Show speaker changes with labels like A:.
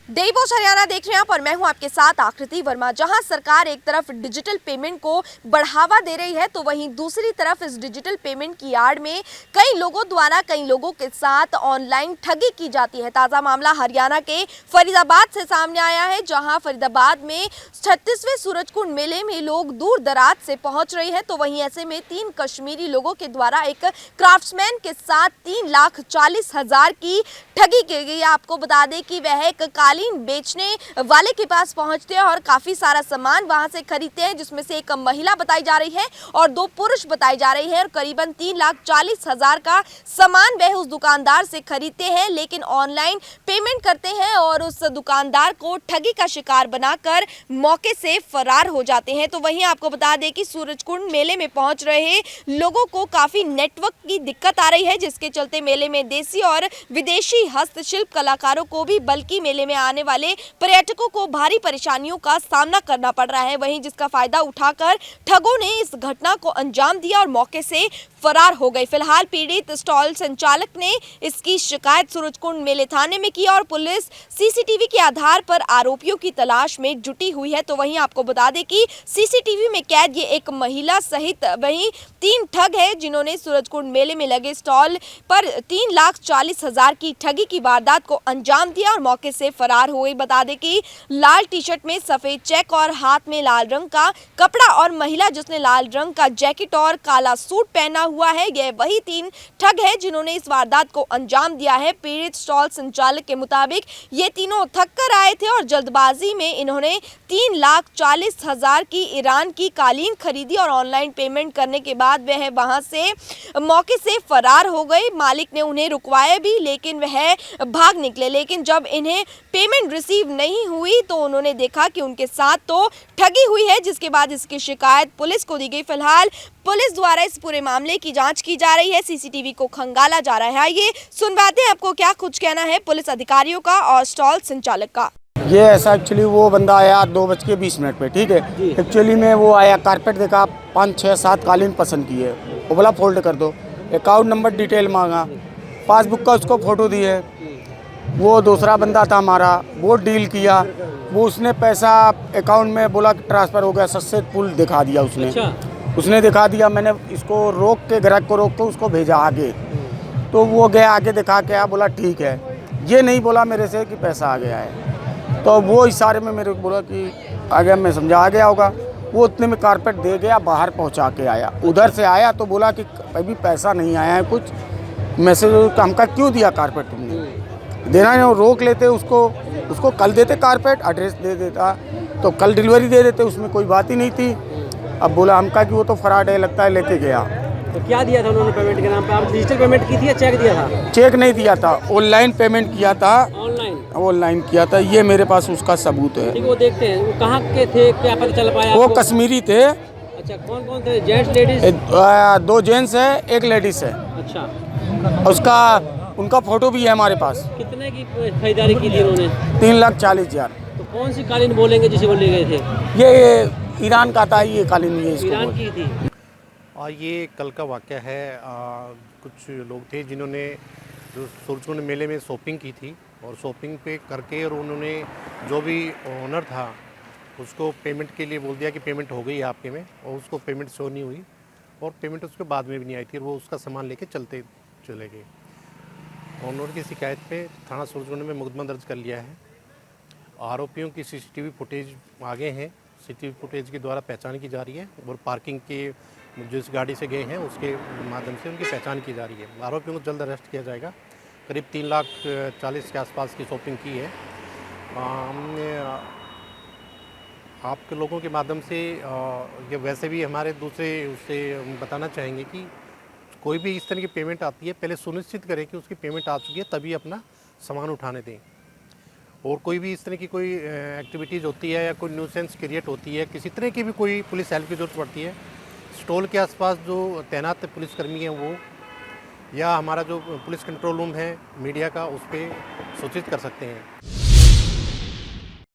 A: Davos Haryana देख रहे हैं आप और मैं हूं आपके साथ आकृति वर्मा। जहां सरकार एक तरफ डिजिटल पेमेंट को बढ़ावा दे रही है तो वहीं दूसरी तरफ इस डिजिटल पेमेंट की आड़ में कई लोगों द्वारा कई लोगों के साथ ऑनलाइन ठगी की जाती है। ताज़ा मामला हरियाणा के फरीदाबाद से सामने आया है, जहां फरीदाबाद में 36वें सूरजकुंड मेले में लोग दूर दराज से पहुंच रहे हैं तो वहीं ऐसे में 3 कश्मीरी लोगों के द्वारा एक क्राफ्ट्समैन के साथ 3,40,000 की ठगी की गई। आपको बता दें कि वह एक कालीन बेचने वाले के पास पहुंचते हैं और काफी सारा सामान वहां से खरीदते हैं, जिसमें से एक महिला बताई जा रही है और 2 पुरुष बताए जा रहे हैं और करीबन 3,40,000 का सामान वह उस दुकानदार से खरीदते हैं, लेकिन ऑनलाइन पेमेंट करते हैं और उस दुकानदार को ठगी का शिकार बनाकर मौके से फरार हो जाते हैं। तो वहीं आपको बता दें कि सूरजकुंड मेले में पहुंच रहे लोगों को काफी नेटवर्क की दिक्कत आ रही है, जिसके चलते मेले में देसी और विदेशी हस्तशिल्प कलाकारों को भी, बल्कि मेले में आने वाले पर्यटकों को भारी परेशानियों का सामना करना पड़ रहा है। वहीं जिसका फायदा उठाकर ठगों ने इस घटना को अंजाम दिया और मौके से फरार हो गए। फिलहाल पीड़ित स्टॉल संचालक ने इसकी शिकायत सूरजकुंड मेले थाने में की और पुलिस सीसीटीवी के आधार पर आरोपियों की तलाश में जुटी हुई है। तो वहीं आपको बता दें कि सीसीटीवी में कैद ये एक महिला सहित वहीं 3 ठग है, जिन्होंने सूरजकुंड मेले में लगे स्टॉल पर 3,40,000 की ठगी की वारदात को अंजाम दिया और मौके से फरार हुए। बता दें कि लाल टी शर्ट में सफेद चेक और हाथ में लाल रंग का कपड़ा और महिला जिसने लाल रंग का जैकेट और काला सूट पहना हुआ है, यह वही 3 ठग है जिन्होंने इस वारदात को अंजाम दिया है। पीड़ित स्टॉल संचालक के मुताबिक ये तीनों थक कर आए थे और जल्दबाजी में इन्होंने 3,40,000 की ईरान की कालीन खरीदी और ऑनलाइन पेमेंट करने के बाद वह वहां से मौके से फरार हो गए। मालिक ने उन्हें रुकवाया भी, लेकिन वह भाग निकले। लेकिन जब इन्हें पेमेंट रिसीव नहीं हुई तो उन्होंने देखा कि उनके साथ तो ठगी हुई है, जिसके बाद इसकी शिकायत पुलिस को दी गई। फिलहाल पुलिस द्वारा इस पूरे मामले की जांच की जा रही है, सीसीटीवी को खंगाला जा रहा है। ये सुनवाते हैं आपको क्या कुछ कहना है पुलिस अधिकारियों का और स्टॉल संचालक का।
B: ये ऐसा एक्चुअली वो बंदा आया 2:20 पे, ठीक है। एक्चुअली में वो आया, कारपेट देखा, 5, 6, 7 कालीन पसंद किए, वो बोला फोल्ड कर दो, अकाउंट नंबर डिटेल मांगा, पासबुक का उसको फ़ोटो दी है। वो दूसरा बंदा था हमारा, वो डील किया, वो उसने पैसा अकाउंट में बोला कि ट्रांसफ़र हो गया, सक्सेसफुल दिखा दिया उसने। उसने दिखा दिया, मैंने इसको रोक के, ग्राहक को रोक के उसको भेजा आगे, तो वो गया आगे दिखा के आया, बोला ठीक है। ये नहीं बोला मेरे से कि पैसा आ गया है, तो वो इशारे में मेरे को बोला कि आ गया, मैं समझा आ गया होगा। वो उतने में कारपेट दे गया, बाहर पहुंचा के आया। उधर से आया तो बोला कि अभी पैसा नहीं आया है, कुछ मैसेज हमका क्यों दिया कारपेट तुमने, देना नहीं, रोक लेते उसको कल देते कारपेट, एड्रेस दे देता तो कल डिलीवरी दे देते, उसमें कोई बात ही नहीं थी। अब बोला हमका कि वो तो फराड है, लगता है लेके गया।
C: तो क्या दिया था उन्होंने पेमेंट के नाम पे? आप डिजिटल पेमेंट की थी या चेक दिया था?
B: चेक नहीं दिया था, ऑनलाइन पेमेंट किया था। ऑनलाइन किया था, ये मेरे पास उसका सबूत है।
C: वो देखते हैं, वो कहाँ के थे, क्या पता चल पाया?
B: वो कश्मीरी थे।
C: अच्छा, कौन कौन थे? Gents, ladies?
B: 2 जेंट्स है, 1 लेडीज है।
C: अच्छा,
B: उनका फोटो भी है हमारे पास।
C: कितने की खरीदारी की थी उन्होंने?
B: 3,40,000।
C: तो कौन सी कालीन बोलेंगे जिसे वो ले गए थे?
B: ये ईरान का था, ये कालीन ये
C: ईरान की थी।
D: और ये कल का वाक़या है। कुछ लोग थे जिन्होंने जो सूरजकुंड मेले में शॉपिंग की थी और शॉपिंग पे करके और उन्होंने जो भी ओनर था उसको पेमेंट के लिए बोल दिया कि पेमेंट हो गई है आपके में, और उसको पेमेंट शो नहीं हुई और पेमेंट उसके बाद में भी नहीं आई थी और वो उसका सामान लेके चले गए। ओनर की शिकायत पे थाना सूरजकुंड में मुकदमा दर्ज कर लिया है। आरोपियों की सीसीटीवी फुटेज आगे हैं, सीसीटीवी फुटेज के द्वारा पहचान की जा रही है और पार्किंग के जिस गाड़ी से गए हैं उसके माध्यम से उनकी पहचान की जा रही है। आरोपियों को जल्द अरेस्ट किया जाएगा। करीब 3,40,000 के आसपास की शॉपिंग की है। हमने आपके लोगों के माध्यम से ये वैसे भी हमारे दूसरे उससे बताना चाहेंगे कि कोई भी इस तरह की पेमेंट आती है, पहले सुनिश्चित करें कि उसकी पेमेंट आ चुकी है, तभी अपना सामान उठाने दें। और कोई भी इस तरह की कोई एक्टिविटीज़ होती है या कोई न्यूसेंस क्रिएट होती है, किसी तरह की भी कोई पुलिस हेल्प की ज़रूरत पड़ती है, स्टॉल के आसपास जो तैनात पुलिसकर्मी हैं वो, या हमारा जो पुलिस कंट्रोल रूम है मीडिया का, उस पर सूचित कर सकते हैं।